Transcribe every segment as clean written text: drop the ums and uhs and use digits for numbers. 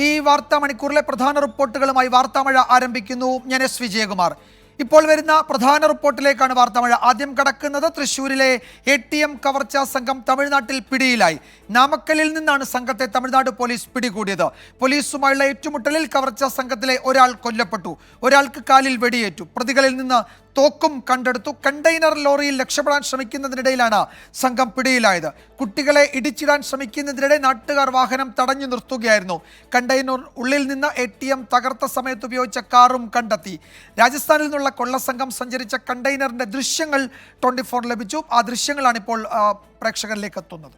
ഈ വാർത്താ മണിക്കൂറിലെ പ്രധാന റിപ്പോർട്ടുകളുമായി വാർത്താമഴ ആരംഭിക്കുന്നു. ഞാൻ എസ് വിജയകുമാർ. ഇപ്പോൾ വരുന്ന പ്രധാന റിപ്പോർട്ടിലേക്കാണ് വാർത്താമഴ ആദ്യം കടക്കുന്നത്. തൃശ്ശൂരിലെ ATM കവർച്ചാ സംഘം തമിഴ്നാട്ടിൽ പിടിയിലായി. നാമക്കലിൽ നിന്നാണ് സംഘത്തെ തമിഴ്നാട് പോലീസ് പിടികൂടിയത്. പോലീസുമായുള്ള ഏറ്റുമുട്ടലിൽ കവർച്ചാ സംഘത്തിലെ ഒരാൾ കൊല്ലപ്പെട്ടു, ഒരാൾക്ക് കാലിൽ വെടിയേറ്റു. പ്രതികളിൽ നിന്ന് തോക്കും കണ്ടെടുത്തു. കണ്ടെയ്നർ ലോറിയിൽ രക്ഷപ്പെടാൻ ശ്രമിക്കുന്നതിനിടയിലാണ് സംഘം പിടിയിലായത്. കുട്ടികളെ ഇടിച്ചിടാൻ ശ്രമിക്കുന്നതിനിടെ നാട്ടുകാർ വാഹനം തടഞ്ഞു നിർത്തുകയായിരുന്നു. കണ്ടെയ്നർ ഉള്ളിൽ നിന്ന് ATM തകർത്ത സമയത്ത് ഉപയോഗിച്ച കാറും കണ്ടെത്തി. രാജസ്ഥാനിൽ നിന്നുള്ള കൊള്ളസംഘം സഞ്ചരിച്ച കണ്ടെയ്നറിന്റെ ദൃശ്യങ്ങൾ 24 ലഭിച്ചു. ആ ദൃശ്യങ്ങളാണ് ഇപ്പോൾ പ്രേക്ഷകരിലേക്ക് എത്തുന്നത്.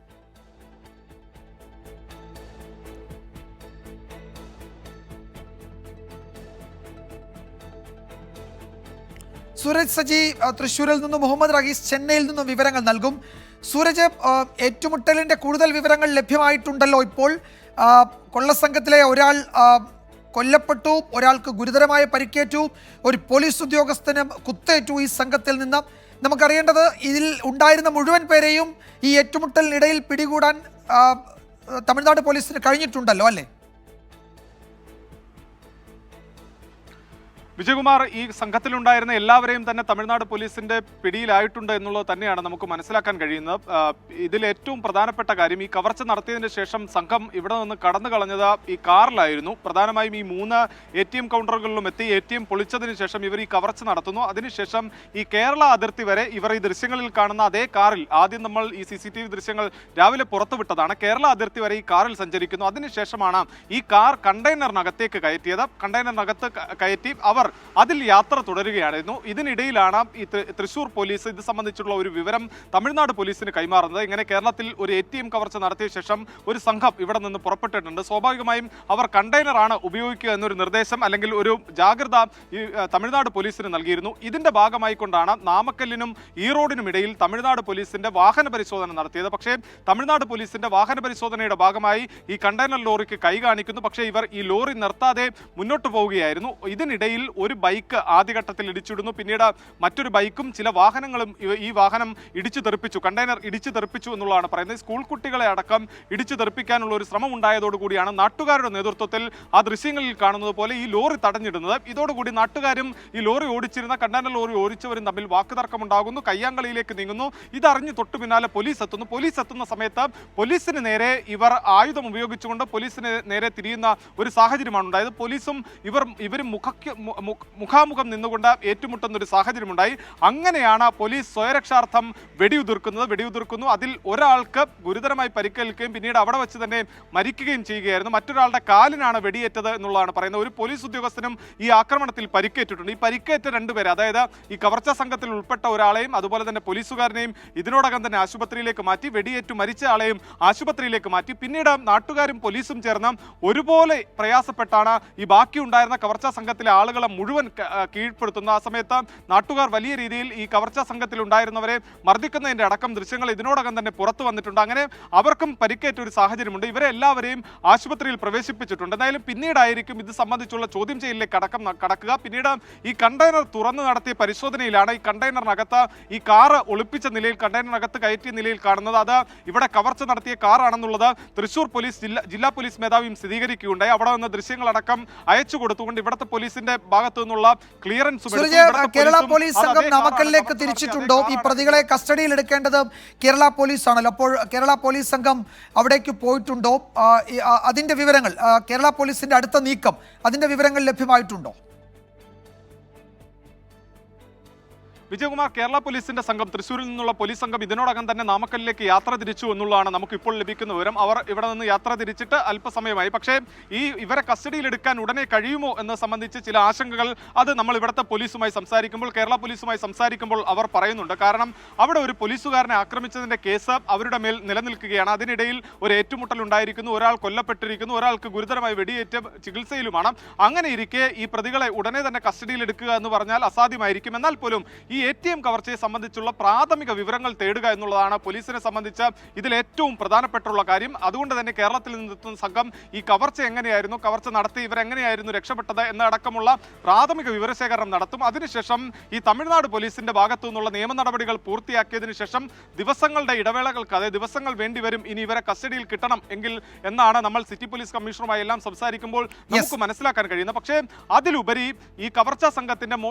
സൂരജ് സജി തൃശ്ശൂരിൽ നിന്നും, മുഹമ്മദ് റഹീസ് ചെന്നൈയിൽ നിന്നും വിവരങ്ങൾ നൽകും. സൂരജ്, ഏറ്റുമുട്ടലിന്റെ കൂടുതൽ വിവരങ്ങൾ ലഭ്യമായിട്ടുണ്ടല്ലോ. ഇപ്പോൾ കൊള്ളസംഘത്തിലെ ഒരാൾ കൊല്ലപ്പെട്ടു, ഒരാൾക്ക് ഗുരുതരമായ പരിക്കേറ്റു, ഒരു പോലീസ് ഉദ്യോഗസ്ഥന് കുത്തേറ്റു. ഈ സംഘത്തിൽ നിന്ന് നമുക്കറിയേണ്ടത്, ഇതിൽ ഉണ്ടായിരുന്ന മുഴുവൻ പേരെയും ഈ ഏറ്റുമുട്ടലിനിടയിൽ പിടികൂടാൻ തമിഴ്നാട് പോലീസിന് കഴിഞ്ഞിട്ടുണ്ടല്ലോ അല്ലേ? വിജയകുമാർ, ഈ സംഘത്തിലുണ്ടായിരുന്ന എല്ലാവരെയും തന്നെ തമിഴ്നാട് പോലീസിന്റെ പിടിയിലായിട്ടുണ്ട് എന്നുള്ളത് തന്നെയാണ് നമുക്ക് മനസ്സിലാക്കാൻ കഴിയുന്നത്. ഇതിൽ ഏറ്റവും പ്രധാനപ്പെട്ട കാര്യം, ഈ കവർച്ച നടത്തിയതിന് ശേഷം സംഘം ഇവിടെ നിന്ന് കടന്നു കളഞ്ഞത് ഈ കാറിലായിരുന്നു. പ്രധാനമായും ഈ 3 ATM കൗണ്ടറുകളിലും എത്തി ATM പൊളിച്ചതിന് ശേഷം ഇവർ ഈ കവർച്ച നടത്തുന്നു. അതിനുശേഷം ഈ കേരള അതിർത്തി വരെ ഇവർ ഈ ദൃശ്യങ്ങളിൽ കാണുന്ന അതേ കാറിൽ, ആദ്യം നമ്മൾ ഈ CCTV ദൃശ്യങ്ങൾ രാവിലെ പുറത്തുവിട്ടതാണ്, കേരള അതിർത്തി വരെ ഈ കാറിൽ സഞ്ചരിക്കുന്നു. അതിനുശേഷമാണ് ഈ കാർ കണ്ടെയ്നറിനകത്തേക്ക് കയറ്റിയത്. കണ്ടെയ്നറിനകത്ത് കയറ്റി അവർ അതിൽ യാത്ര തുടരുകയായിരുന്നു. ഇതിനിടയിലാണ് ഈ തൃശ്ശൂർ പോലീസ് ഇത് സംബന്ധിച്ചുള്ള ഒരു വിവരം തമിഴ്നാട് പോലീസിന് കൈമാറുന്നത്. ഇങ്ങനെ കേരളത്തിൽ ഒരു ATM കവർച്ച നടത്തിയ ശേഷം ഒരു സംഘം ഇവിടെ നിന്ന് പുറപ്പെട്ടിട്ടുണ്ട്. സ്വാഭാവികമായും അവർ കണ്ടെയ്നറാണ് ഉപയോഗിക്കുക എന്നൊരു നിർദ്ദേശം അല്ലെങ്കിൽ ഒരു ജാഗ്രത ഈ തമിഴ്നാട് പോലീസിന് നൽകിയിരുന്നു. ഇതിന്റെ ഭാഗമായിക്കൊണ്ടാണ് നാമക്കല്ലിനും ഈറോഡിനും ഇടയിൽ തമിഴ്നാട് പോലീസിന്റെ വാഹന പരിശോധന നടത്തിയത്. പക്ഷേ തമിഴ്നാട് പോലീസിന്റെ വാഹന പരിശോധനയുടെ ഭാഗമായി ഈ കണ്ടെയ്നർ ലോറിക്ക് കൈ കാണിക്കുന്നു. പക്ഷേ ഇവർ ഈ ലോറി നിർത്താതെ മുന്നോട്ട് പോവുകയായിരുന്നു. ഇതിനിടയിൽ ഒരു ബൈക്ക് ആദ്യഘട്ടത്തിൽ ഇടിച്ചിടുന്നു. പിന്നീട് മറ്റൊരു ബൈക്കും ചില വാഹനങ്ങളും ഈ വാഹനം ഇടിച്ചു തെറിപ്പിച്ചു, കണ്ടെയ്നർ ഇടിച്ചു തെറിപ്പിച്ചു എന്നുള്ളതാണ് പറയുന്നത്. സ്കൂൾ കുട്ടികളെ അടക്കം ഇടിച്ചു തെറിപ്പിക്കാനുള്ള ഒരു ശ്രമം ഉണ്ടായതോടുകൂടിയാണ് നാട്ടുകാരുടെ നേതൃത്വത്തിൽ ആ ദൃശ്യങ്ങളിൽ കാണുന്നത് പോലെ ഈ ലോറി തടഞ്ഞിടുന്നത്. ഇതോടുകൂടി നാട്ടുകാരും ഈ ലോറി ഓടിച്ചിരുന്ന കണ്ടെയ്നർ ലോറി ഓടിച്ചവരും തമ്മിൽ വാക്കുതർക്കമുണ്ടാകുന്നു, കയ്യാങ്കളിയിലേക്ക് നീങ്ങുന്നു. ഇതറിഞ്ഞ് തൊട്ടു പിന്നാലെ പോലീസ് എത്തുന്നു. പോലീസ് എത്തുന്ന സമയത്ത് പോലീസിന് നേരെ ഇവർ ആയുധം ഉപയോഗിച്ചുകൊണ്ട് പോലീസിന് നേരെ തിരിയുന്ന ഒരു സാഹചര്യമാണ് ഉണ്ടായത്. പോലീസും ഇവരും മുഖാമുഖം നിന്നുകൊണ്ട് ഏറ്റുമുട്ടുന്ന ഒരു സാഹചര്യമുണ്ടായി. അങ്ങനെയാണ് പോലീസ് സ്വയരക്ഷാർത്ഥം വെടിയുതിർക്കുന്നു. അതിൽ ഒരാൾക്ക് ഗുരുതരമായി പരിക്കേൽക്കുകയും പിന്നീട് അവിടെ വെച്ച് തന്നെ മരിക്കുകയും ചെയ്യുകയായിരുന്നു. മറ്റൊരാളുടെ കാലിനാണ് വെടിയേറ്റത് എന്നുള്ളതാണ് പറയുന്നത്. ഒരു പോലീസ് ഉദ്യോഗസ്ഥനും ഈ ആക്രമണത്തിൽ പരിക്കേറ്റിട്ടുണ്ട്. ഈ പരിക്കേറ്റ 2 പേര്, അതായത് ഈ കവർച്ചാ സംഘത്തിൽ ഉൾപ്പെട്ട ഒരാളെയും അതുപോലെ തന്നെ പോലീസുകാരനെയും ഇതിനോടകം തന്നെ ആശുപത്രിയിലേക്ക് മാറ്റി. വെടിയേറ്റു മരിച്ച ആളെയും ആശുപത്രിയിലേക്ക് മാറ്റി. പിന്നീട് നാട്ടുകാരും പോലീസും ചേർന്ന് ഒരുപോലെ പ്രയാസപ്പെട്ടാണ് ഈ ബാക്കിയുണ്ടായിരുന്ന കവർച്ചാ സംഘത്തിലെ ആളുകളെ മുഴുവൻ കീഴ്പ്പെടുത്തുന്നു. ആ സമയത്ത് നാട്ടുകാർ വലിയ രീതിയിൽ ഈ കവർച്ചാ സംഘത്തിൽ ഉണ്ടായിരുന്നവരെ മർദ്ദിക്കുന്നതിന്റെ അടക്കം ദൃശ്യങ്ങൾ ഇതിനോടകം തന്നെ പുറത്തു വന്നിട്ടുണ്ട്. അങ്ങനെ അവർക്കും പരിക്കേറ്റ ഒരു സാഹചര്യമുണ്ട്. ഇവരെ എല്ലാവരെയും ആശുപത്രിയിൽ പ്രവേശിപ്പിച്ചിട്ടുണ്ട്. എന്തായാലും പിന്നീടായിരിക്കും ഇത് സംബന്ധിച്ചുള്ള ചോദ്യം ചെയ്യലിലേക്ക് കടക്കുക. പിന്നീട് ഈ കണ്ടെയ്നർ തുറന്നു നടത്തിയ പരിശോധനയിലാണ് ഈ കണ്ടെയ്നറിനകത്ത് ഈ കാറ് ഒളിപ്പിച്ച നിലയിൽ, കണ്ടെയ്നറിനകത്ത് കയറ്റിയ നിലയിൽ കാണുന്നത്. അത് ഇവിടെ കവർച്ച നടത്തിയ കാറാണെന്നുള്ളത് തൃശ്ശൂർ പോലീസ് ജില്ലാ പോലീസ് മേധാവിയും സ്ഥിരീകരിക്കുകയുണ്ടായി. അവിടെ നിന്ന് ദൃശ്യങ്ങളടക്കം അയച്ചു കൊടുത്തുകൊണ്ട് ഇവിടുത്തെ പോലീസിന്റെ ഭാഗത്തു നിന്നുള്ള ക്ലിയറൻസ് കേരള പോലീസ് സംഘം നാമക്കലിലേക്ക് തിരിച്ചിട്ടുണ്ടോ? ഈ പ്രതികളെ കസ്റ്റഡിയിൽ എടുക്കേണ്ടത് കേരള പോലീസ് ആണല്ലോ. അപ്പോൾ കേരള പോലീസ് സംഘം അവിടേക്ക് പോയിട്ടുണ്ടോ? അതിന്റെ വിവരങ്ങൾ, കേരള പോലീസിന്റെ അടുത്ത നീക്കം, അതിന്റെ വിവരങ്ങൾ ലഭ്യമായിട്ടുണ്ടോ? വിജയകുമാർ, കേരള പോലീസിന്റെ സംഘം, തൃശ്ശൂരിൽ നിന്നുള്ള പോലീസ് സംഘം ഇതിനോടകം തന്നെ നാമക്കലിലേക്ക് യാത്ര തിരിച്ചു എന്നുള്ളതാണ് നമുക്ക് ഇപ്പോൾ ലഭിക്കുന്ന വിവരം. അവർ ഇവിടെ നിന്ന് യാത്ര തിരിച്ചിട്ട് അല്പസമയമായി. പക്ഷേ ഇവരെ കസ്റ്റഡിയിലെടുക്കാൻ ഉടനെ കഴിയുമോ എന്ന് സംബന്ധിച്ച് ചില ആശങ്കകൾ അത് നമ്മൾ ഇവിടുത്തെ പോലീസുമായി സംസാരിക്കുമ്പോൾ, കേരള പോലീസുമായി സംസാരിക്കുമ്പോൾ അവർ പറയുന്നുണ്ട്. കാരണം അവിടെ ഒരു പോലീസുകാരനെ ആക്രമിച്ചതിന്റെ കേസ് അവരുടെ മേൽ നിലനിൽക്കുകയാണ്. അതിനിടയിൽ ഒരു ഏറ്റുമുട്ടൽ ഉണ്ടായിരിക്കുന്നു, ഒരാൾ കൊല്ലപ്പെട്ടിരിക്കുന്നു, ഒരാൾക്ക് ഗുരുതരമായി വെടിയേറ്റ് ചികിത്സയിലുമാണ്. അങ്ങനെ ഇരിക്കെ ഈ പ്രതികളെ ഉടനെ തന്നെ കസ്റ്റഡിയിലെടുക്കുക എന്ന് പറഞ്ഞാൽ അസാധ്യമായിരിക്കും. എന്നാൽ പോലും ഈ ATM കവർച്ചയെ സംബന്ധിച്ചുള്ള പ്രാഥമിക വിവരങ്ങൾ തേടുക എന്നുള്ളതാണ് പോലീസിനെ സംബന്ധിച്ച് ഇതിൽ ഏറ്റവും പ്രധാനപ്പെട്ടുള്ള കാര്യം. അതുകൊണ്ട് തന്നെ കേരളത്തിൽ നിന്നെത്തുന്ന സംഘം ഈ കവർച്ച എങ്ങനെയായിരുന്നു, കവർച്ച നടത്തി ഇവരെങ്ങനെയായിരുന്നു രക്ഷപ്പെട്ടത് എന്നടക്കമുള്ള പ്രാഥമിക വിവരശേഖരണം നടത്തും. അതിനുശേഷം ഈ തമിഴ്നാട് പോലീസിന്റെ ഭാഗത്തു നിന്നുള്ള നിയമ നടപടികൾ പൂർത്തിയാക്കിയതിനു ശേഷം ദിവസങ്ങളുടെ ഇടവേളകൾക്ക്, അതായത് ദിവസങ്ങൾ വേണ്ടിവരും ഇനി ഇവരെ കസ്റ്റഡിയിൽ കിട്ടണം എങ്കിൽ എന്നാണ് നമ്മൾ സിറ്റി പോലീസ് കമ്മീഷണറുമായി എല്ലാം സംസാരിക്കുമ്പോൾ നമുക്ക് മനസ്സിലാക്കാൻ കഴിയുന്നത്. പക്ഷേ അതിലുപരി ഈ കവർച്ചാ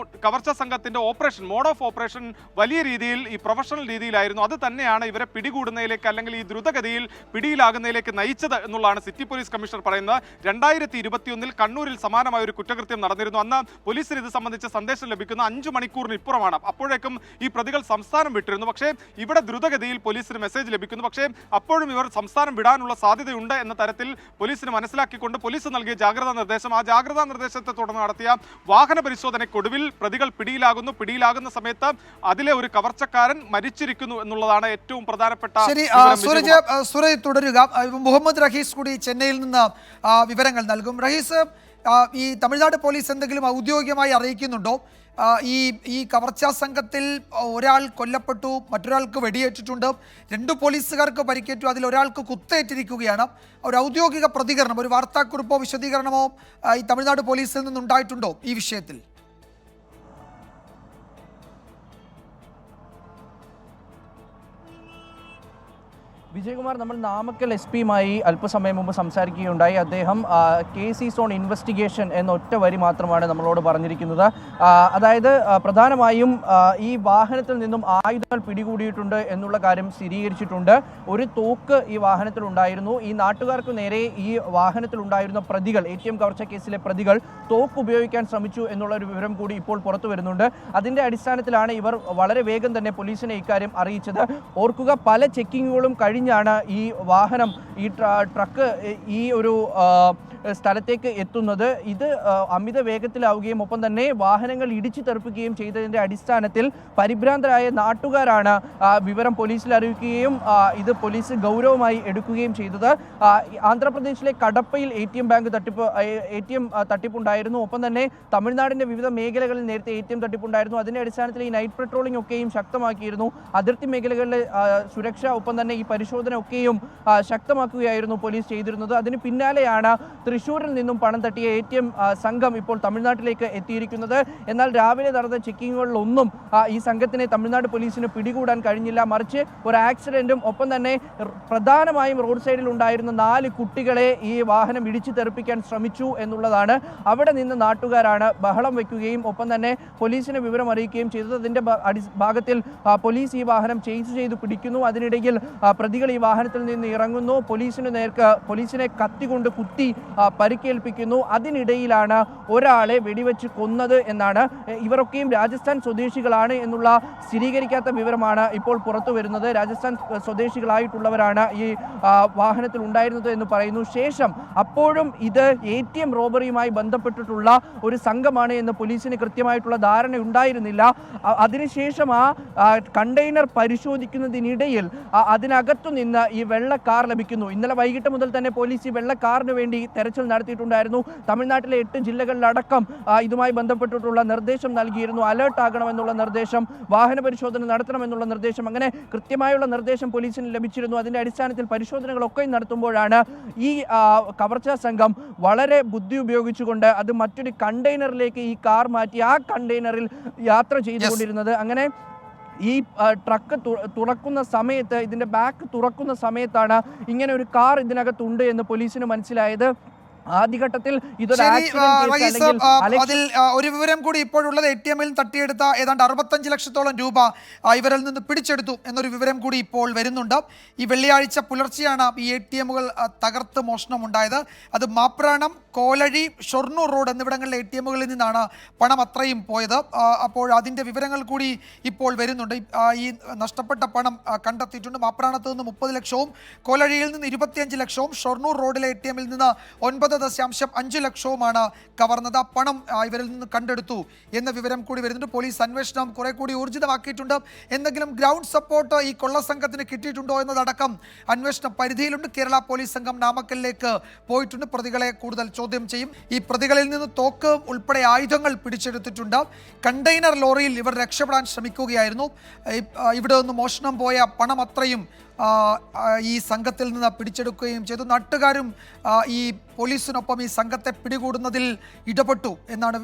സംഘത്തിന്റെ ഓപ്പറേഷൻ, മോഡ് ഓഫ് ഓപ്പറേഷൻ വലിയ രീതിയിൽ ഈ പ്രൊഫഷണൽ രീതിയിലായിരുന്നു. അത് തന്നെയാണ് ഇവരെ പിടികൂടുന്നതിലേക്ക് അല്ലെങ്കിൽ ഈ ദ്രുതഗതിയിൽ പിടിയിലാകുന്നതിലേക്ക് നയിച്ചത് എന്നുള്ളതാണ് സിറ്റി പോലീസ് കമ്മീഷണർ പറയുന്നത്. 2021 കണ്ണൂരിൽ സമാനമായ ഒരു കുറ്റകൃത്യം നടന്നിരുന്നു. അന്ന് പോലീസിന് ഇത് സംബന്ധിച്ച സന്ദേശം ലഭിക്കുന്ന 5 മണിക്കൂറിന് ഇപ്പുറമാണ്. അപ്പോഴേക്കും ഈ പ്രതികൾ സംസ്ഥാനം വിട്ടിരുന്നു. പക്ഷേ ഇവിടെ ദ്രുതഗതിയിൽ പോലീസിന് മെസ്സേജ് ലഭിക്കുന്നു. പക്ഷേ അപ്പോഴും ഇവർ സംസ്ഥാനം വിടാനുള്ള സാധ്യതയുണ്ട് എന്ന തരത്തിൽ പോലീസിന് മനസ്സിലാക്കിക്കൊണ്ട് പോലീസ് നൽകിയ ജാഗ്രതാ നിർദ്ദേശം, ആ ജാഗ്രതാ നിർദ്ദേശത്തെ തുടർന്ന് നടത്തിയ വാഹന പരിശോധനയ്ക്കൊടുവിൽ പ്രതികൾ പിടിയിലാകുന്ന സമയത്ത് അതിലെ ഒരു കവർച്ചക്കാരൻ മരിച്ചിരിക്കുന്നു എന്നുള്ളതാണ് ഏറ്റവും പ്രധാനപ്പെട്ട. ശരി, സൂരജ് തുടരുക. മുഹമ്മദ് റഹീസ് കൂടി ചെന്നൈയിൽ നിന്ന് വിവരങ്ങൾ നൽകും. റഹീസ്, ഈ തമിഴ്നാട് പോലീസ് എന്തെങ്കിലും ഔദ്യോഗികമായി അറിയിക്കുന്നുണ്ടോ? ഈ കവർച്ചാ സംഘത്തിൽ ഒരാൾ കൊല്ലപ്പെട്ടു, മറ്റൊരാൾക്ക് വെടിയേറ്റിട്ടുണ്ട്, 2 പോലീസുകാർക്ക് പരിക്കേറ്റു, അതിൽ ഒരാൾക്ക് കുത്തേറ്റിരിക്കുകയാണ്. ഒരു ഔദ്യോഗിക പ്രതികരണം, ഒരു വാർത്താക്കുറിപ്പോ വിശദീകരണമോ ഈ തമിഴ്നാട് പോലീസിൽ നിന്നുണ്ടായിട്ടുണ്ടോ ഈ വിഷയത്തിൽ? വിജയകുമാർ, നമ്മൾ നാമക്കൽ SP-യുമായി അല്പസമയം മുമ്പ് സംസാരിക്കുകയുണ്ടായി. അദ്ദേഹം കേസ് ഈസ് ഓൺ ഇൻവെസ്റ്റിഗേഷൻ എന്ന ഒറ്റ വരി മാത്രമാണ് നമ്മളോട് പറഞ്ഞിരിക്കുന്നത്. അതായത് പ്രധാനമായും ഈ വാഹനത്തിൽ നിന്നും ആയുധങ്ങൾ പിടികൂടിയിട്ടുണ്ട് എന്നുള്ള കാര്യം സ്ഥിരീകരിച്ചിട്ടുണ്ട്. ഒരു തോക്ക് ഈ വാഹനത്തിലുണ്ടായിരുന്നു. ഈ നാട്ടുകാർക്ക് നേരെ ഈ വാഹനത്തിലുണ്ടായിരുന്ന പ്രതികൾ, ATM കവർച്ച കേസിലെ പ്രതികൾ തോക്ക് ഉപയോഗിക്കാൻ ശ്രമിച്ചു എന്നുള്ള ഒരു വിവരം കൂടി ഇപ്പോൾ പുറത്തു വരുന്നുണ്ട്. അതിൻ്റെ അടിസ്ഥാനത്തിലാണ് ഇവർ വളരെ വേഗം തന്നെ പോലീസിനെ ഇക്കാര്യം അറിയിച്ചത്. ഓർക്കുക, പല ചെക്കിങ്ങുകളും കഴിഞ്ഞാണ് ഈ വാഹനം, ഈ ട്രക്ക് ഈ ഒരു സ്ഥലത്തേക്ക് എത്തുന്നത്. ഇത് അമിത വേഗത്തിലാവുകയും ഒപ്പം തന്നെ വാഹനങ്ങൾ ഇടിച്ചു തെറിപ്പിക്കുകയും ചെയ്തതിൻ്റെ അടിസ്ഥാനത്തിൽ പരിഭ്രാന്തരായ നാട്ടുകാരാണ് വിവരം പോലീസിൽ അറിയിക്കുകയും ഇത് പോലീസ് ഗൗരവമായി എടുക്കുകയും ചെയ്തത്. ആന്ധ്രാപ്രദേശിലെ കടപ്പയിൽ ATM തട്ടിപ്പുണ്ടായിരുന്നു. ഒപ്പം തന്നെ തമിഴ്നാടിൻ്റെ വിവിധ മേഖലകളിൽ നേരത്തെ ATM തട്ടിപ്പുണ്ടായിരുന്നു. അതിൻ്റെ അടിസ്ഥാനത്തിൽ ഈ നൈറ്റ് പെട്രോളിംഗ് ഒക്കെയും ശക്തമാക്കിയിരുന്നു. അതിർത്തി മേഖലകളിലെ സുരക്ഷ ഒപ്പം തന്നെ ഈ പരിശോധന ഒക്കെയും ശക്തമാക്കുകയായിരുന്നു പോലീസ് ചെയ്തിരുന്നത്. അതിന് പിന്നാലെയാണ് തൃശ്ശൂരിൽ നിന്നും പണം തട്ടിയ ATM സംഘം ഇപ്പോൾ തമിഴ്നാട്ടിലേക്ക് എത്തിയിരിക്കുന്നത്. എന്നാൽ രാവിലെ നടന്ന ചെക്കിങ്ങുകളിലൊന്നും ഈ സംഘത്തിനെ തമിഴ്നാട് പോലീസിന് പിടികൂടാൻ കഴിഞ്ഞില്ല. മറിച്ച് ഒരു ആക്സിഡന്റും ഒപ്പം തന്നെ പ്രധാനമായും റോഡ് സൈഡിൽ ഉണ്ടായിരുന്ന 4 കുട്ടികളെ ഈ വാഹനം ഇടിച്ചു തെറിപ്പിക്കാൻ ശ്രമിച്ചു എന്നുള്ളതാണ്. അവിടെ നിന്ന് നാട്ടുകാരാണ് ബഹളം വയ്ക്കുകയും ഒപ്പം തന്നെ പോലീസിനെ വിവരം അറിയിക്കുകയും ചെയ്തത്. അതിൻ്റെ ഭാഗത്തിൽ പോലീസ് ഈ വാഹനം ചേസ് ചെയ്ത് പിടിക്കുന്നു. അതിനിടയിൽ പ്രതികൾ ഈ വാഹനത്തിൽ നിന്ന് ഇറങ്ങുന്നു. പോലീസിനെ കത്തികൊണ്ട് കുത്തി പരിക്കേൽപ്പിക്കുന്നു. അതിനിടയിലാണ് ഒരാളെ വെടിവെച്ച് കൊന്നത് എന്നാണ്. ഇവരൊക്കെയും രാജസ്ഥാൻ സ്വദേശികളാണ് എന്നുള്ള സ്ഥിരീകരിക്കാത്ത വിവരമാണ് ഇപ്പോൾ പുറത്തു വരുന്നത്. രാജസ്ഥാൻ സ്വദേശികളായിട്ടുള്ളവരാണ് ഈ വാഹനത്തിൽ ഉണ്ടായിരുന്നത് എന്ന് പറയുന്നു. ശേഷം അപ്പോഴും ഇത് ATM റോബറിയുമായി ബന്ധപ്പെട്ടിട്ടുള്ള ഒരു സംഘമാണ് എന്ന് പോലീസിന് കൃത്യമായിട്ടുള്ള ധാരണ ഉണ്ടായിരുന്നില്ല. അതിനുശേഷം കണ്ടെയ്നർ പരിശോധിക്കുന്നതിനിടയിൽ അതിനകത്തു നിന്ന് ഈ വെള്ള കാർ ലഭിക്കുന്നു. ഇന്നലെ വൈകിട്ട് മുതൽ തന്നെ പോലീസ് ഈ വെള്ള കാറിന് വേണ്ടി തെരച്ചിൽ നടത്തിയിട്ടുണ്ടായിരുന്നു. തമിഴ്നാട്ടിലെ 8 ജില്ലകളിലടക്കം ഇതുമായി ബന്ധപ്പെട്ടിട്ടുള്ള നിർദ്ദേശം നൽകിയിരുന്നു. അലേർട്ട് ആകണമെന്നുള്ള നിർദ്ദേശം, വാഹന പരിശോധന നടത്തണമെന്നുള്ള നിർദ്ദേശം, അങ്ങനെ കൃത്യമായുള്ള നിർദ്ദേശം പോലീസിന് ലഭിച്ചിരുന്നു. അതിൻ്റെ അടിസ്ഥാനത്തിൽ പരിശോധനകളൊക്കെ നടത്തുമ്പോഴാണ് ഈ കവർച്ചാ സംഘം വളരെ ബുദ്ധി ഉപയോഗിച്ചുകൊണ്ട് അത് മറ്റൊരു കണ്ടെയ്നറിലേക്ക് ഈ കാർ മാറ്റി ആ കണ്ടെയ്നറിൽ യാത്ര ചെയ്തുകൊണ്ടിരുന്നത്. അങ്ങനെ ഈ ട്രക്ക് തുറക്കുന്ന സമയത്ത്, ഇതിൻ്റെ ബാക്ക് തുറക്കുന്ന സമയത്താണ് ഇങ്ങനെ ഒരു കാർ ഇതിനകത്തുണ്ട് എന്ന് പോലീസിന് മനസ്സിലായത്. ആദ്യഘട്ടത്തിൽ ഇതൊരു അതിൽ ഒരു വിവരം കൂടി ഇപ്പോഴുള്ളത് ATM-ൽ തട്ടിയെടുത്ത ഏതാണ്ട് 65 ലക്ഷത്തോളം രൂപ ഇവരിൽ നിന്ന് പിടിച്ചെടുത്തു എന്നൊരു വിവരം കൂടി ഇപ്പോൾ വരുന്നുണ്ട്. ഈ വെള്ളിയാഴ്ച പുലർച്ചെയാണ് ഈ ATM-കൾ തകർത്ത് മോഷണമുണ്ടായത്. അത് മാപ്രാണം, കോലഴി, ഷൊർണൂർ റോഡ് എന്നിവിടങ്ങളിലെ ATM-കളിൽ നിന്നാണ് പണം അത്രയും പോയത്. അപ്പോൾ അതിൻ്റെ വിവരങ്ങൾ കൂടി ഇപ്പോൾ വരുന്നുണ്ട്. ഈ നഷ്ടപ്പെട്ട പണം കണ്ടെത്തിയിട്ടുണ്ട്. മാപ്രാണത്ത് നിന്ന് 30 ലക്ഷവും കോലഴിയിൽ നിന്ന് 25 ലക്ഷവും ഷൊർണൂർ റോഡിലെ ATM-ൽ നിന്ന് 9 20.5 ലക്ഷവുമാണ് കവർന്നത്. പണം ഇവരിൽ നിന്ന് കണ്ടെടുത്തു എന്ന വിവരം കൂടി വരുന്നുണ്ട്. പോലീസ് അന്വേഷണം കുറെ കൂടി ഊർജിതമാക്കിയിട്ടുണ്ട്. എന്തെങ്കിലും ഗ്രൗണ്ട് സപ്പോർട്ട് ഈ കൊള്ളസംഘത്തിന് കിട്ടിയിട്ടുണ്ടോ എന്നതടക്കം അന്വേഷണ പരിധിയിലുണ്ട്. കേരള പോലീസ് സംഘം നാമക്കലിലേക്ക് പോയിട്ടുണ്ട്. പ്രതികളെ കൂടുതൽ ചോദ്യം ചെയ്യും. ഈ പ്രതികളിൽ നിന്ന് തോക്ക് ഉൾപ്പെടെ ആയുധങ്ങൾ പിടിച്ചെടുത്തിട്ടുണ്ട്. കണ്ടെയ്നർ ലോറിയിൽ ഇവർ രക്ഷപ്പെടാൻ ശ്രമിക്കുകയായിരുന്നു. ഇവിടെ നിന്ന് മോഷണം പോയ പണം അത്രയും ഈ സംഘത്തിൽ നിന്ന് പിടിച്ചെടുക്കുകയും ചെയ്തു. നാട്ടുകാരും ഈ പോലീസിനൊപ്പം ഈ സംഘത്തെ പിടികൂടുന്നതിൽ ഇടപെട്ടു എന്നാണ്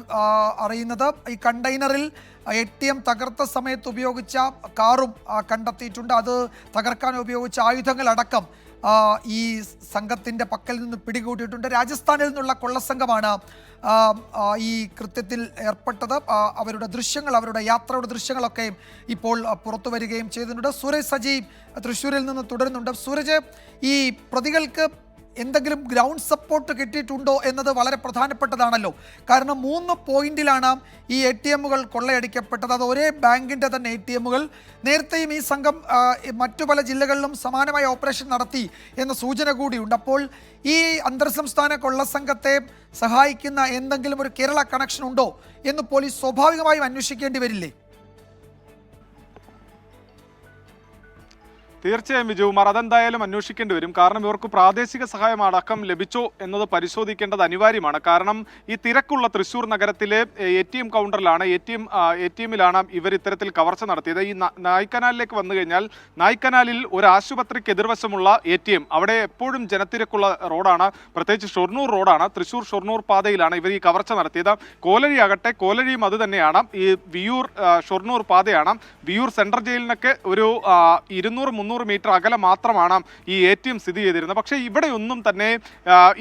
അറിയുന്നത്. ഈ കണ്ടെയ്നറിൽ ATM തകർത്ത സമയത്ത് ഉപയോഗിച്ച കാറും കണ്ടെത്തിയിട്ടുണ്ട്. അത് തകർക്കാൻ ഉപയോഗിച്ച ആയുധങ്ങളടക്കം ഈ സംഘത്തിൻ്റെ പക്കൽ നിന്ന് പിടികൂടിയിട്ടുണ്ട്. രാജസ്ഥാനിൽ നിന്നുള്ള കൊള്ളസംഘമാണ് ഈ കൃത്യത്തിൽ ഏർപ്പെട്ടത്. അവരുടെ ദൃശ്യങ്ങൾ, അവരുടെ യാത്രയുടെ ദൃശ്യങ്ങളൊക്കെ ഇപ്പോൾ പുറത്തു വരികയും ചെയ്തിട്ടുണ്ട്. സൂരജ് സജി തൃശ്ശൂരിൽ നിന്ന് തുടരുന്നുണ്ട്. സൂരജ്, ഈ പ്രതികൾക്ക് എന്തെങ്കിലും ഗ്രൗണ്ട് സപ്പോർട്ട് കിട്ടിയിട്ടുണ്ടോ എന്നത് വളരെ പ്രധാനപ്പെട്ടതാണല്ലോ. കാരണം 3 പോയിന്റിലാണ് ഈ ATMകൾ കൊള്ളയടിക്കപ്പെട്ടത്. അത് ഒരേ ബാങ്കിൻ്റെ തന്നെ ATMകൾ. നേരത്തെയും ഈ സംഘം മറ്റു പല ജില്ലകളിലും സമാനമായ ഓപ്പറേഷൻ നടത്തി എന്ന സൂചന കൂടിയുണ്ട്. അപ്പോൾ ഈ അന്തർ സംസ്ഥാന കൊള്ളസംഘത്തെ സഹായിക്കുന്ന എന്തെങ്കിലും ഒരു കേരള കണക്ഷൻ ഉണ്ടോ എന്ന് പോലീസ് സ്വാഭാവികമായും അന്വേഷിക്കേണ്ടി വരില്ലേ? തീർച്ചയായും വിജയകുമാർ, അതെന്തായാലും അന്വേഷിക്കേണ്ടി വരും. കാരണം ഇവർക്ക് പ്രാദേശിക സഹായം അടക്കം ലഭിച്ചോ എന്നത് പരിശോധിക്കേണ്ടത് അനിവാര്യമാണ്. കാരണം ഈ തിരക്കുള്ള തൃശ്ശൂർ നഗരത്തിലെ ATM കൗണ്ടറിലാണ്, ATMിലാണ് ഇവർ ഇത്തരത്തിൽ കവർച്ച നടത്തിയത്. ഈ നായ്ക്കനാലിലേക്ക് വന്നു കഴിഞ്ഞാൽ നായ്ക്കനാലിൽ ഒരു ആശുപത്രിക്ക് എതിർവശമുള്ള ATM, അവിടെ എപ്പോഴും ജനത്തിരക്കുള്ള റോഡാണ്, പ്രത്യേകിച്ച് ഷൊർണൂർ റോഡാണ്. തൃശ്ശൂർ ഷൊർണൂർ പാതയിലാണ് ഇവർ ഈ കവർച്ച നടത്തിയത്. കോലഴി ആകട്ടെ, കോലഴിയും അത് തന്നെയാണ്. ഈ വിയൂർ ഷൊർണൂർ പാതയാണ്. വിയൂർ സെൻട്രൽ ജയിലിനൊക്കെ ഒരു 200-300 മീറ്റർ അകലെ മാത്രമാണ് ഈ ATM സ്ഥിതി ചെയ്തിരുന്നത്. പക്ഷേ ഇവിടെയൊന്നും തന്നെ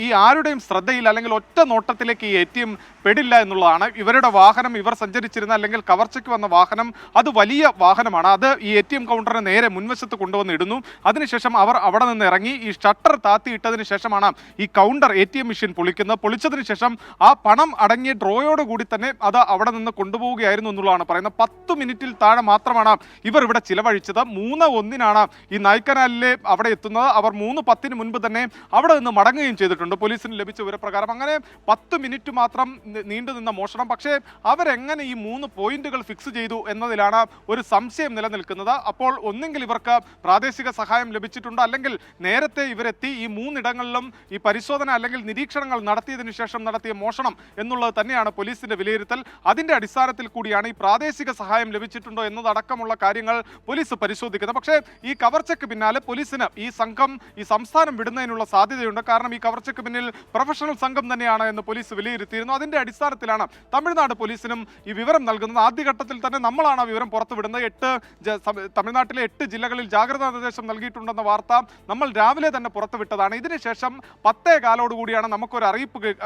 ഈ ആരുടെയും ശ്രദ്ധയിൽ അല്ലെങ്കിൽ ഒറ്റ നോട്ടത്തിലേക്ക് ഈ ATM പെടില്ല എന്നുള്ളതാണ്. ഇവരുടെ വാഹനം, ഇവർ സഞ്ചരിച്ചിരുന്ന അല്ലെങ്കിൽ കവർച്ചയ്ക്ക് വന്ന വാഹനം, അത് വലിയ വാഹനമാണ്. അത് ഈ ATM കൗണ്ടറിന് നേരെ മുൻവശത്ത് കൊണ്ടുവന്ന് ഇടുന്നു. അതിനുശേഷം അവർ അവിടെ നിന്ന് ഇറങ്ങി ഈ ഷട്ടർ താത്തിയിട്ടതിന് ശേഷമാണ് ഈ കൗണ്ടർ ATM മെഷീൻ പൊളിക്കുന്നത്. പൊളിച്ചതിന് ശേഷം ആ പണം അടങ്ങിയ ഡ്രോയോടുകൂടി തന്നെ അത് അവിടെ നിന്ന് കൊണ്ടുപോവുകയായിരുന്നു എന്നുള്ളതാണ് പറയുന്നത്. 10 മിനിറ്റിൽ താഴെ മാത്രമാണ് ഇവർ ഇവിടെ ചിലവഴിച്ചത്. 3:01 ഈ നായ്ക്കനാലിലെ അവിടെ എത്തുന്നത്. അവർ 3:10 മുൻപ് തന്നെ അവിടെ നിന്ന് മടങ്ങുകയും ചെയ്തിട്ടുണ്ട് പോലീസിന് ലഭിച്ച വിവരപ്രകാരം. അങ്ങനെ 10 മിനിറ്റ് മാത്രം നീണ്ടുനിന്ന മോഷണം. പക്ഷേ അവരെങ്ങനെ ഈ 3 പോയിന്റുകൾ ഫിക്സ് ചെയ്തു എന്നതിലാണ് ഒരു സംശയം നിലനിൽക്കുന്നത്. അപ്പോൾ ഒന്നെങ്കിൽ ഇവർക്ക് പ്രാദേശിക സഹായം ലഭിച്ചിട്ടുണ്ട്, അല്ലെങ്കിൽ നേരത്തെ ഇവരെത്തി ഈ 3 ഇടങ്ങളിലും ഈ പരിശോധന അല്ലെങ്കിൽ നിരീക്ഷണങ്ങൾ നടത്തിയതിനു ശേഷം നടത്തിയ മോഷണം എന്നുള്ളത് തന്നെയാണ് പോലീസിന്റെ വിലയിരുത്തൽ. അതിന്റെ അടിസ്ഥാനത്തിൽ കൂടിയാണ് ഈ പ്രാദേശിക സഹായം ലഭിച്ചിട്ടുണ്ടോ എന്നതടക്കമുള്ള കാര്യങ്ങൾ പോലീസ് പരിശോധിക്കുന്നത്. പക്ഷേ ഈ കവർച്ചയ്ക്ക് പിന്നാലെ പോലീസിന് ഈ സംഘം ഈ സംസ്ഥാനം വിടുന്നതിനുള്ള സാധ്യതയുണ്ട്. കാരണം ഈ കവർച്ചയ്ക്ക് പിന്നിൽ പ്രൊഫഷണൽ സംഘം തന്നെയാണ് എന്ന് പോലീസ് വിലയിരുത്തിയിരുന്നു. അതിന്റെ അടിസ്ഥാനത്തിലാണ് തമിഴ്നാട് പോലീസിനും ഈ വിവരം നൽകുന്നത്. ആദ്യഘട്ടത്തിൽ തന്നെ നമ്മളാണ് ആ വിവരം പുറത്തുവിടുന്നത്. തമിഴ്നാട്ടിലെ 8 ജില്ലകളിൽ ജാഗ്രതാ നിർദ്ദേശം നൽകിയിട്ടുണ്ടെന്ന വാർത്ത നമ്മൾ രാവിലെ തന്നെ പുറത്തുവിട്ടതാണ്. ഇതിനുശേഷം 10:15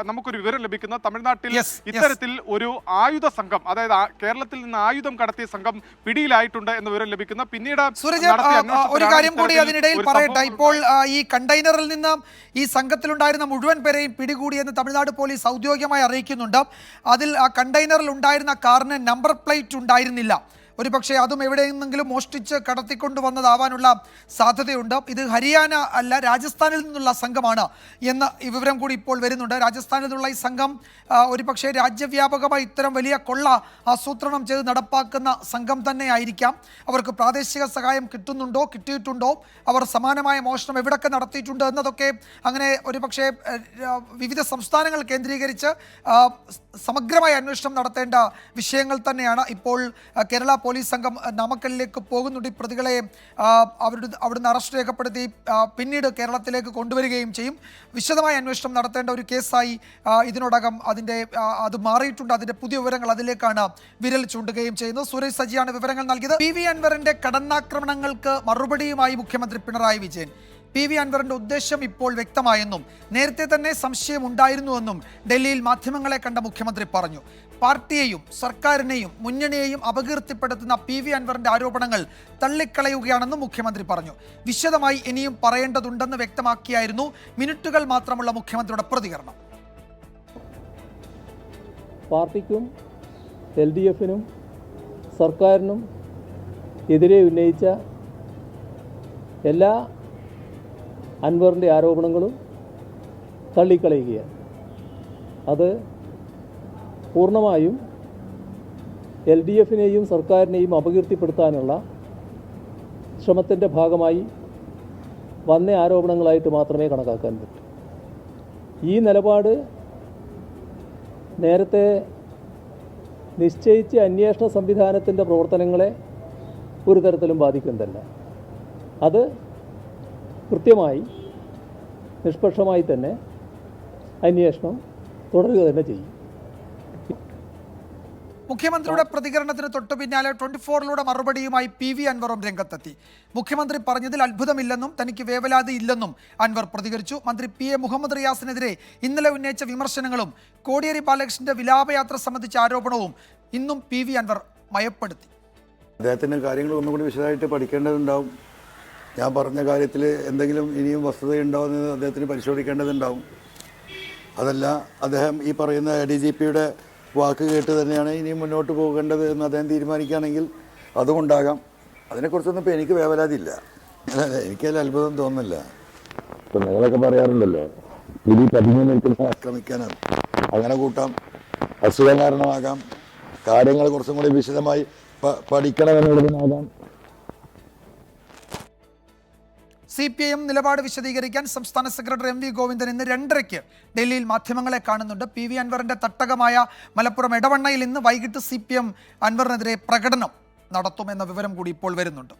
നമുക്കൊരു വിവരം ലഭിക്കുന്നത്. തമിഴ്നാട്ടിൽ ഇത്തരത്തിൽ ഒരു ആയുധ സംഘം, അതായത് കേരളത്തിൽ നിന്ന് ആയുധം കടത്തിയ സംഘം പിടിയിലായിട്ടുണ്ട് എന്ന വിവരം ലഭിക്കുന്ന. പിന്നീട് ഒരു കാര്യം കൂടി അതിനിടയിൽ പറയട്ടെ. ഇപ്പോൾ ഈ കണ്ടെയ്നറിൽ നിന്ന് ഈ സംഘത്തിലുണ്ടായിരുന്ന മുഴുവൻ പേരെയും പിടികൂടിയെന്ന് തമിഴ്നാട് പോലീസ് ഔദ്യോഗികമായി അറിയിക്കുന്നുണ്ട്. അതിൽ ആ കണ്ടെയ്നറിൽ ഉണ്ടായിരുന്ന കാറിന് നമ്പർ പ്ലേറ്റ് ഉണ്ടായിരുന്നില്ല. ഒരു പക്ഷേ അതും എവിടെയെങ്കിലും മോഷ്ടിച്ച് കടത്തിക്കൊണ്ടുവന്നതാവാനുള്ള സാധ്യതയുണ്ട്. ഇത് ഹരിയാന അല്ല, രാജസ്ഥാനിൽ നിന്നുള്ള സംഘമാണ് എന്ന വിവരം കൂടി ഇപ്പോൾ വരുന്നുണ്ട്. രാജസ്ഥാനിൽ നിന്നുള്ള ഈ സംഘം ഒരു പക്ഷേ രാജ്യവ്യാപകമായി ഇത്തരം വലിയ കൊള്ള ആസൂത്രണം ചെയ്ത് നടപ്പാക്കുന്ന സംഘം തന്നെ ആയിരിക്കാം. അവർക്ക് പ്രാദേശിക സഹായം കിട്ടിയിട്ടുണ്ടോ, അവർ സമാനമായ മോഷണം എവിടെയൊക്കെ നടത്തിയിട്ടുണ്ട് എന്നതൊക്കെ അങ്ങനെ ഒരു പക്ഷേ വിവിധ സംസ്ഥാനങ്ങൾ കേന്ദ്രീകരിച്ച് സമഗ്രമായ അന്വേഷണം നടത്തേണ്ട വിഷയങ്ങൾ തന്നെയാണ്. ഇപ്പോൾ കേരള പോലീസ് സംഘം നാമക്കലിലേക്ക് പോകുന്നുണ്ട്. ഈ പ്രതികളെ അവിടുന്ന് അറസ്റ്റ് രേഖപ്പെടുത്തി പിന്നീട് കേരളത്തിലേക്ക് കൊണ്ടുവരികയും ചെയ്യും. വിശദമായ അന്വേഷണം നടത്തേണ്ട ഒരു കേസായി ഇതിനോടകം അത് മാറിയിട്ടുണ്ട്. അതിൻ്റെ പുതിയ വിവരങ്ങൾ അതിലേക്കാണ് വിരൽ ചൂണ്ടുകയും ചെയ്യുന്നത്. സൂരജ് സജിയാണ് വിവരങ്ങൾ നൽകിയത്. PV അൻവറിന്റെ കടന്നാക്രമണങ്ങൾക്ക് മറുപടിയുമായി മുഖ്യമന്ത്രി പിണറായി വിജയൻ. PV അൻവറിന്റെ ഉദ്ദേശം ഇപ്പോൾ വ്യക്തമായെന്നും നേരത്തെ തന്നെ സംശയം ഉണ്ടായിരുന്നുവെന്നും ഡൽഹിയിൽ മാധ്യമങ്ങളെ കണ്ട മുഖ്യമന്ത്രി പറഞ്ഞു. പാർട്ടിയെയും സർക്കാരിനെയും മുന്നണിയെയും അപകീർത്തിപ്പെടുത്തുന്ന PV അൻവറിന്റെ ആരോപണങ്ങൾ തള്ളിക്കളയുകയാണെന്നും മുഖ്യമന്ത്രി പറഞ്ഞു. വിശദമായി ഇനിയും പറയേണ്ടതുണ്ടെന്ന് വ്യക്തമാക്കിയായിരുന്നു മിനിറ്റുകൾ മാത്രമുള്ള മുഖ്യമന്ത്രിയുടെ പ്രതികരണം. പാർട്ടിക്കും LDFനും സർക്കാരിനും എതിരെ ഉന്നയിച്ച എല്ലാ അൻവറിൻ്റെ ആരോപണങ്ങളും തള്ളിക്കളയുകയാണ്. അത് പൂർണ്ണമായും LDFനെയും സർക്കാരിനെയും അപകീർത്തിപ്പെടുത്താനുള്ള ശ്രമത്തിൻ്റെ ഭാഗമായി വന്ന ആരോപണങ്ങളായിട്ട് മാത്രമേ കണക്കാക്കാൻ പറ്റൂ. ഈ നിലപാട് നേരത്തെ നിശ്ചയിച്ച അന്വേഷണ സംവിധാനത്തിൻ്റെ പ്രവർത്തനങ്ങളെ ഒരു തരത്തിലും ബാധിക്കുന്നതല്ല. അത് കൃത്യമായി നിഷ്പക്ഷമായി തന്നെ അന്വേഷണം തുടരുക തന്നെ ചെയ്യും. മുഖ്യമന്ത്രിയുടെ പ്രതികരണത്തിന് തൊട്ടു പിന്നാലെ 24-ലൂടെ മറുപടിയുമായി PV അൻവറും രംഗത്തെത്തി. മുഖ്യമന്ത്രി പറഞ്ഞതിൽ അത്ഭുതമില്ലെന്നും തനിക്ക് വേവലാതി ഇല്ലെന്നും അൻവർ പ്രതികരിച്ചു. മന്ത്രി PA മുഹമ്മദ് റിയാസിനെതിരെ ഇന്നലെ ഉന്നയിച്ച വിമർശനങ്ങളും കോടിയേരി ബാലകൃഷ്ണന്റെ വിലാപയാത്ര സംബന്ധിച്ച ആരോപണവും ഇന്നും PV അൻവർ മയപ്പെടുത്തി. അദ്ദേഹത്തിന് കാര്യങ്ങൾ ഒന്നുകൂടി വിശദമായിട്ട് പഠിക്കേണ്ടതുണ്ടാവും. ഞാൻ പറഞ്ഞ കാര്യത്തിൽ എന്തെങ്കിലും ഇനിയും വസ്തുതയുണ്ടാവുന്നത് അദ്ദേഹത്തിന് പരിശോധിക്കേണ്ടതുണ്ടാവും. അതല്ല അദ്ദേഹം ഈ പറയുന്ന ADGPയുടെ വാക്ക് കേട്ട് തന്നെയാണ് ഇനിയും മുന്നോട്ട് പോകേണ്ടത് എന്ന് അദ്ദേഹം തീരുമാനിക്കുകയാണെങ്കിൽ അതുകൊണ്ടാകാം. അതിനെക്കുറിച്ചൊന്നും ഇപ്പോൾ എനിക്ക് വേവലാതിയില്ല. എനിക്കതിൽ അത്ഭുതം തോന്നുന്നില്ല. ഇപ്പം നിങ്ങളൊക്കെ പറയാറുണ്ടല്ലോ ഇനി 13 ആക്രമിക്കാനാണ്, അങ്ങനെ കൂട്ടാം, അസുഖം കാരണമാകാം, കാര്യങ്ങൾ കുറച്ചും കൂടി വിശദമായി പഠിക്കണമെന്നുള്ളതിനാകാം. CPIM നിലപാട് വിശദീകരിക്കാൻ സംസ്ഥാന സെക്രട്ടറി MV ഗോവിന്ദൻ ഇന്ന് 2:30 ഡൽഹിയിൽ മാധ്യമങ്ങളെ കാണുന്നുണ്ട്. PV അൻവറിന്റെ തട്ടകമായ മലപ്പുറം എടവണ്ണയിൽ ഇന്ന് വൈകിട്ട് CPM അൻവറിനെതിരെ പ്രകടനം നടത്തുമെന്ന വിവരം കൂടി ഇപ്പോൾ വരുന്നുണ്ട്.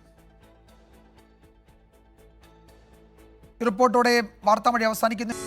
ഈ റിപ്പോർട്ടോടെ വാർത്താമഴ അവസാനിക്കുന്നു.